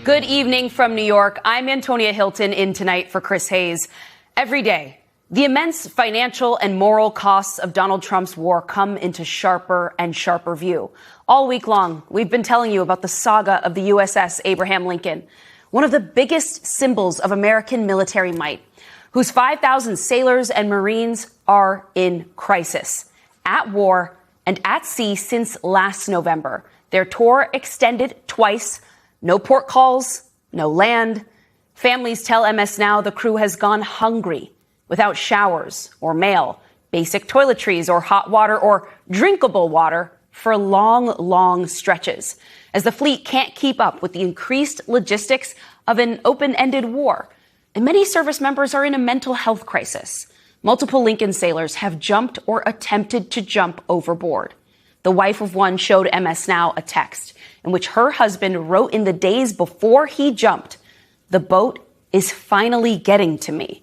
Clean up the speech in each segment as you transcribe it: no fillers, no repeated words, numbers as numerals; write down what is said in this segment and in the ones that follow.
Good evening from New York. I'm Antonia Hilton in tonight for Chris Hayes. Every day, the immense financial and moral costs of Donald Trump's war come into sharper and sharper view. All week long, we've been telling you about the saga of the USS Abraham Lincoln, one of the biggest symbols of American military might, whose 5,000 sailors and Marines are in crisis, at war, and at sea since last November. Their tour extended twice. No port calls, no land. Families tell MS Now the crew has gone hungry, without showers or mail, basic toiletries or hot water or drinkable water for long, long stretches, as the fleet can't keep up with the increased logistics of an open-ended war. And many service members are in a mental health crisis. Multiple Lincoln sailors have jumped or attempted to jump overboard. The wife of one showed MS Now a text in which her husband wrote in the days before he jumped, "The boat is finally getting to me."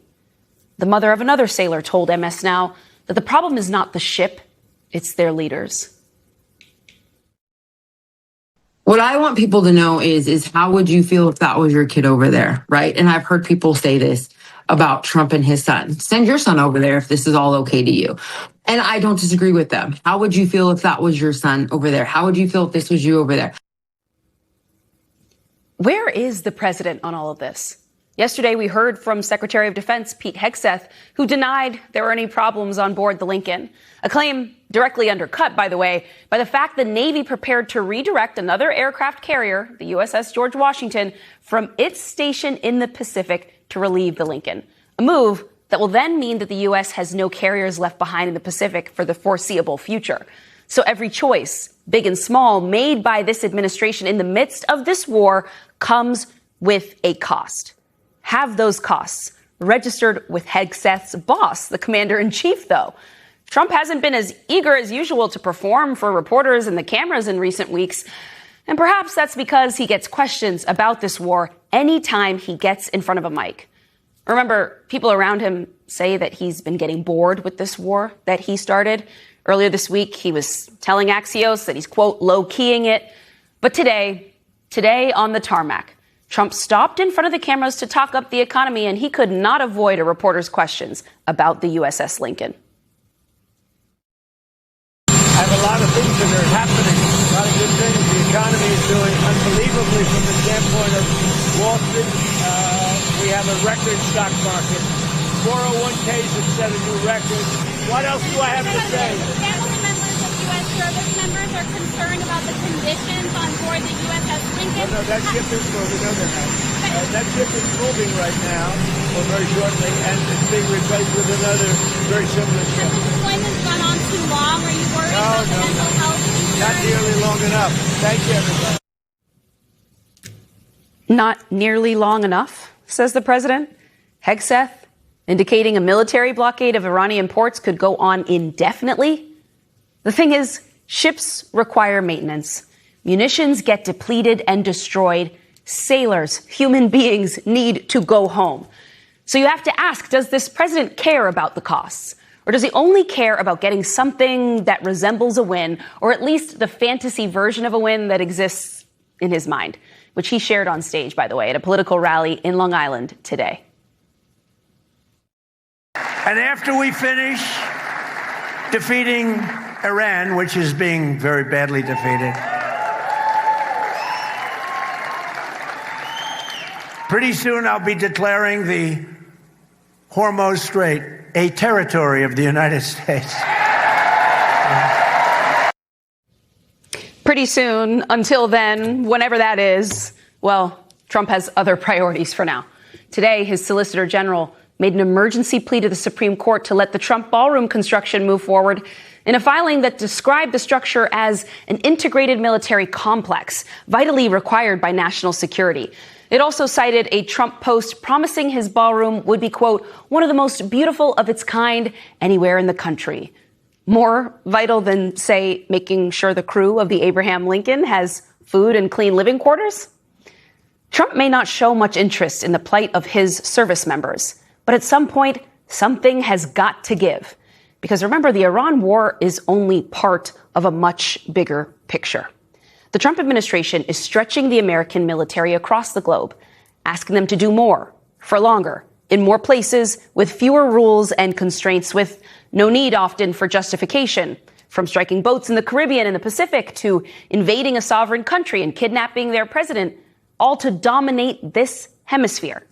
The mother of another sailor told MS Now that the problem is not the ship, it's their leaders. What I want people to know is how would you feel if that was your kid over there, right? And I've heard people say this about Trump and his son. Send your son over there if this is all okay to you. And I don't disagree with them. How would you feel if that was your son over there? How would you feel if this was you over there? Where is the president on all of this? Yesterday, we heard from Secretary of Defense Pete Hegseth, who denied there were any problems on board the Lincoln, a claim directly undercut, by the way, by the fact the Navy prepared to redirect another aircraft carrier, the USS George Washington, from its station in the Pacific to relieve the Lincoln, a move that will then mean that the U.S. has no carriers left behind in the Pacific for the foreseeable future. So every choice, big and small, made by this administration in the midst of this war comes with a cost. Have those costs registered with Hegseth's boss, the commander-in-chief, though. Trump hasn't been as eager as usual to perform for reporters and the cameras in recent weeks. And perhaps that's because he gets questions about this war anytime he gets in front of a mic. Remember, people around him say that he's been getting bored with this war that he started. Earlier this week, he was telling Axios that he's, quote, low-keying it. But today on the tarmac, Trump stopped in front of the cameras to talk up the economy, and he could not avoid a reporter's questions about the USS Lincoln. I have a lot of things that are happening, a lot of good things. The economy is doing unbelievably from the standpoint of Wall Street. We have a record stock market. 401ks have set a new record. What else do I have to say? Family members of U.S. service members are concerned about the conditions on board the USS Lincoln. No, that ship is moving. No, they're not. That ship is moving right now, or very shortly, and it's being replaced with another very similar ship. Has the deployment gone on too long? Are you worried about the mental health concerns? Not nearly long enough. Thank you, everybody. Not nearly long enough, says the president. Hegseth indicating a military blockade of Iranian ports could go on indefinitely. The thing is, ships require maintenance. Munitions get depleted and destroyed. Sailors, human beings, need to go home. So you have to ask, does this president care about the costs? Or does he only care about getting something that resembles a win, or at least the fantasy version of a win that exists in his mind, which he shared on stage, by the way, at a political rally in Long Island today. And after we finish defeating Iran, which is being very badly defeated, pretty soon I'll be declaring the Hormuz Strait a territory of the United States. Pretty soon, until then, whenever that is, well, Trump has other priorities for now. Today, his Solicitor General made an emergency plea to the Supreme Court to let the Trump ballroom construction move forward in a filing that described the structure as an integrated military complex, vitally required by national security. It also cited a Trump post promising his ballroom would be, quote, one of the most beautiful of its kind anywhere in the country. More vital than, say, making sure the crew of the Abraham Lincoln has food and clean living quarters? Trump may not show much interest in the plight of his service members, but at some point, something has got to give. Because remember, the Iran war is only part of a much bigger picture. The The Trump administration is stretching the American military across the globe, asking them to do more, for longer, in more places, with fewer rules and constraints, with no need often for justification, from striking boats in the Caribbean and the Pacific to invading a sovereign country and kidnapping their president, all to dominate this hemisphere.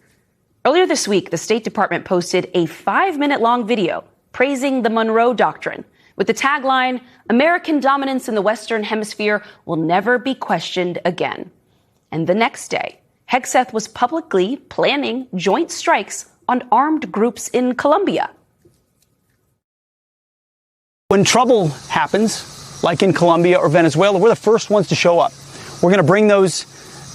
Earlier this week, the State Department posted a 5-minute-long video praising the Monroe Doctrine with the tagline, "American dominance in the Western Hemisphere will never be questioned again." And the next day, Hegseth was publicly planning joint strikes on armed groups in Colombia. When trouble happens, like in Colombia or Venezuela, we're the first ones to show up. We're going to bring those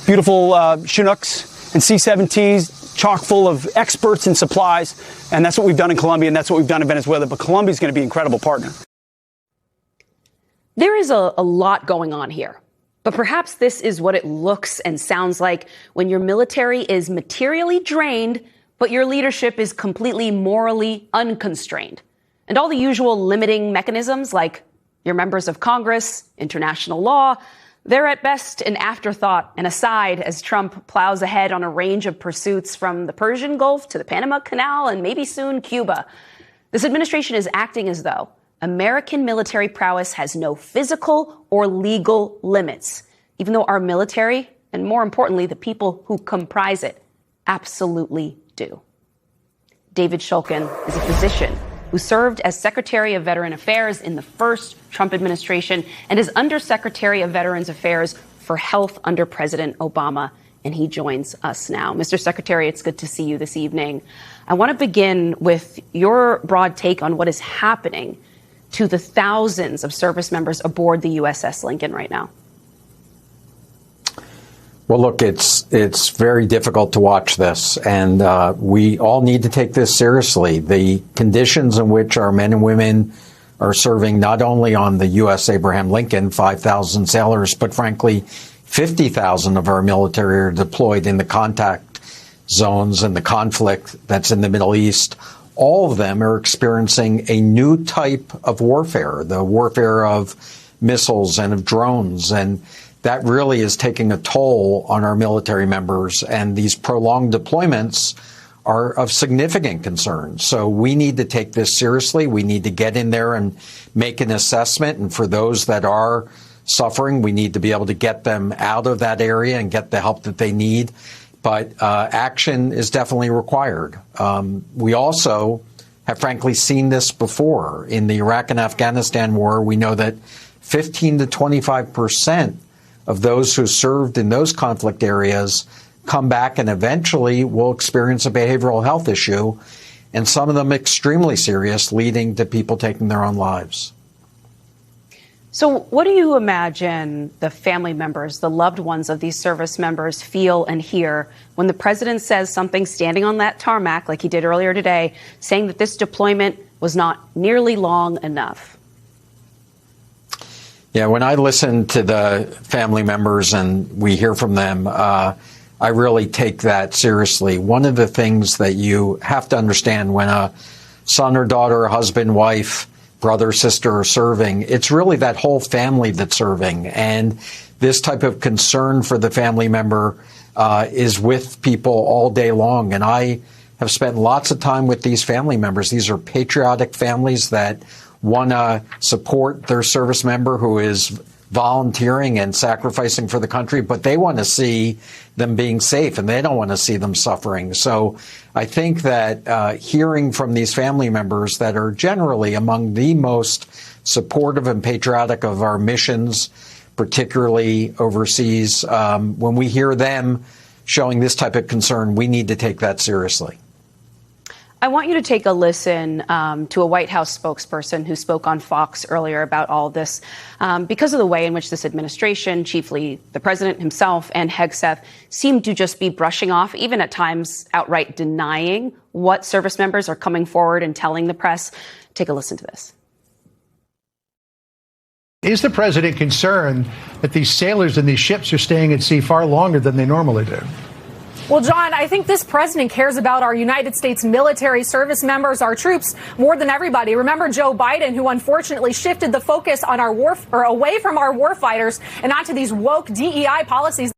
beautiful Chinooks and C-17s chock full of experts and supplies, and that's what we've done in Colombia, and that's what we've done in Venezuela. But Colombia is going to be an incredible partner. There is a lot going on here, but perhaps this is what it looks and sounds like when your military is materially drained, but your leadership is completely morally unconstrained. And all the usual limiting mechanisms like your members of Congress, international law, they're at best an afterthought and aside as Trump plows ahead on a range of pursuits from the Persian Gulf to the Panama Canal and maybe soon Cuba. This administration is acting as though American military prowess has no physical or legal limits, even though our military, and more importantly, the people who comprise it, absolutely do. David Shulkin is a physician who served as Secretary of Veteran Affairs in the first Trump administration and is Undersecretary of Veterans Affairs for Health under President Obama. And he joins us now. Mr. Secretary, it's good to see you this evening. I want to begin with your broad take on what is happening to the thousands of service members aboard the USS Lincoln right now. Well, look, it's very difficult to watch this, and we all need to take this seriously. The conditions in which our men and women are serving not only on the U.S. Abraham Lincoln, 5,000 sailors, but frankly, 50,000 of our military are deployed in the contact zones and the conflict that's in the Middle East. All of them are experiencing a new type of warfare, the warfare of missiles and of drones. And that really is taking a toll on our military members. And these prolonged deployments are of significant concern. So we need to take this seriously. We need to get in there and make an assessment. And for those that are suffering, we need to be able to get them out of that area and get the help that they need. But action is definitely required. We also have frankly seen this before. In the Iraq and Afghanistan war, we know that 15 to 25% of those who served in those conflict areas come back and eventually will experience a behavioral health issue, and some of them extremely serious, leading to people taking their own lives. So what do you imagine the family members, the loved ones of these service members feel and hear when the president says something standing on that tarmac, like he did earlier today, saying that this deployment was not nearly long enough? Yeah, when I listen to the family members and we hear from them, I really take that seriously. One of the things that you have to understand when a son or daughter, husband, wife, brother, sister are serving, it's really that whole family that's serving. And this type of concern for the family member is with people all day long. And I have spent lots of time with these family members. These are patriotic families that want to support their service member who is volunteering and sacrificing for the country, but they want to see them being safe and they don't want to see them suffering. So I think that hearing from these family members that are generally among the most supportive and patriotic of our missions, particularly overseas, when we hear them showing this type of concern, we need to take that seriously. I want you to take a listen to a White House spokesperson who spoke on Fox earlier about all of this because of the way in which this administration, chiefly the president himself and Hegseth, seem to just be brushing off, even at times outright denying what service members are coming forward and telling the press. Take a listen to this. Is the president concerned that these sailors and these ships are staying at sea far longer than they normally do? Well, John, I think this president cares about our United States military service members, our troops, more than everybody. Remember Joe Biden, who unfortunately shifted the focus on our away from our war fighters and onto these woke DEI policies.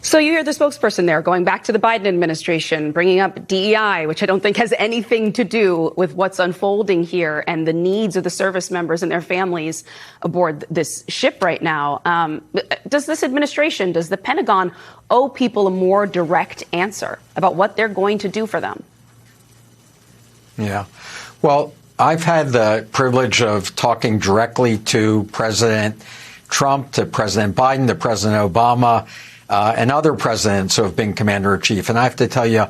So you hear the spokesperson there going back to the Biden administration, bringing up DEI, which I don't think has anything to do with what's unfolding here and the needs of the service members and their families aboard this ship right now. Does this administration, does the Pentagon owe people a more direct answer about what they're going to do for them? Yeah. Well, I've had the privilege of talking directly to President Trump, to President Biden, to President Obama, and other presidents who have been commander-in-chief. And I have to tell you,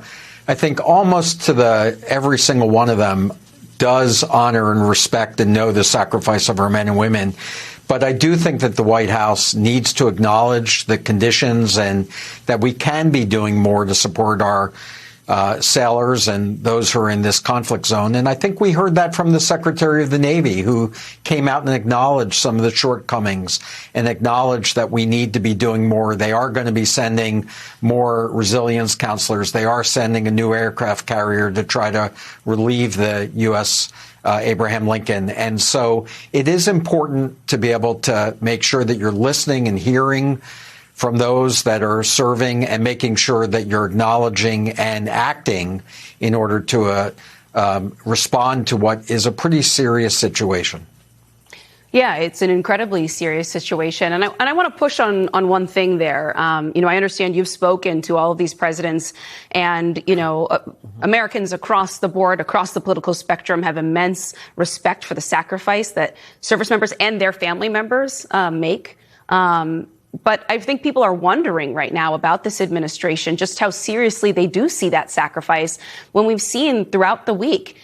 I think almost to every single one of them does honor and respect and know the sacrifice of our men and women. But I do think that the White House needs to acknowledge the conditions and that we can be doing more to support our sailors and those who are in this conflict zone. And I think we heard that from the Secretary of the Navy, who came out and acknowledged some of the shortcomings and acknowledged that we need to be doing more. They are going to be sending more resilience counselors. They are sending a new aircraft carrier to try to relieve the U.S. Abraham Lincoln. And so it is important to be able to make sure that you're listening and hearing from those that are serving and making sure that you're acknowledging and acting in order to respond to what is a pretty serious situation. Yeah, it's an incredibly serious situation. And I want to push on one thing there. I understand you've spoken to all of these presidents and, Americans across the board, across the political spectrum have immense respect for the sacrifice that service members and their family members make. But I think people are wondering right now about this administration, just how seriously they do see that sacrifice when we've seen throughout the week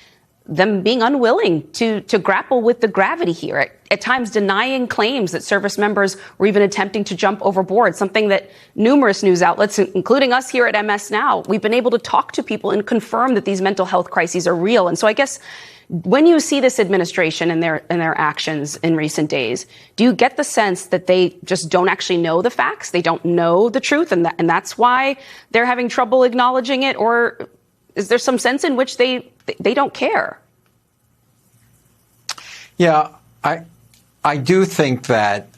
them being unwilling to grapple with the gravity here, at times denying claims that service members were even attempting to jump overboard, something that numerous news outlets, including us here at MS Now, we've been able to talk to people and confirm that these mental health crises are real. And so I guess when you see this administration and their actions in recent days, do you get the sense that they just don't actually know the facts? They don't know the truth, and that's why they're having trouble acknowledging it? Or is there some sense in which they don't care? Yeah, I do think that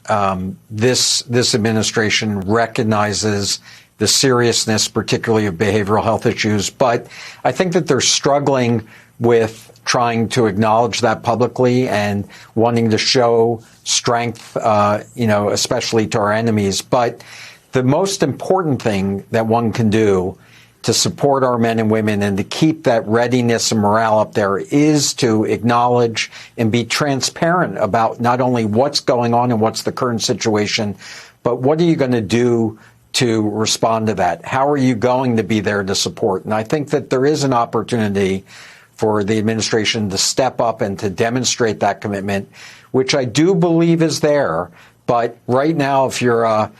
this administration recognizes the seriousness, particularly of behavioral health issues, but I think that they're struggling with trying to acknowledge that publicly and wanting to show strength, especially to our enemies. But the most important thing that one can do to support our men and women and to keep that readiness and morale up there is to acknowledge and be transparent about not only what's going on and what's the current situation, but what are you going to do to respond to that? How are you going to be there to support? And I think that there is an opportunity for the administration to step up and to demonstrate that commitment, which I do believe is there. But right now, if you're a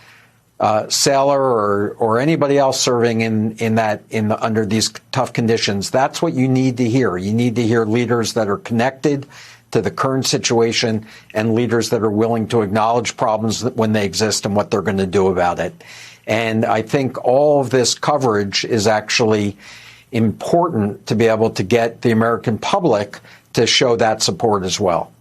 sailor or anybody else serving under these tough conditions, that's what you need to hear. You need to hear leaders that are connected to the current situation and leaders that are willing to acknowledge problems when they exist and what they're going to do about it. And I think all of this coverage is actually important to be able to get the American public to show that support as well.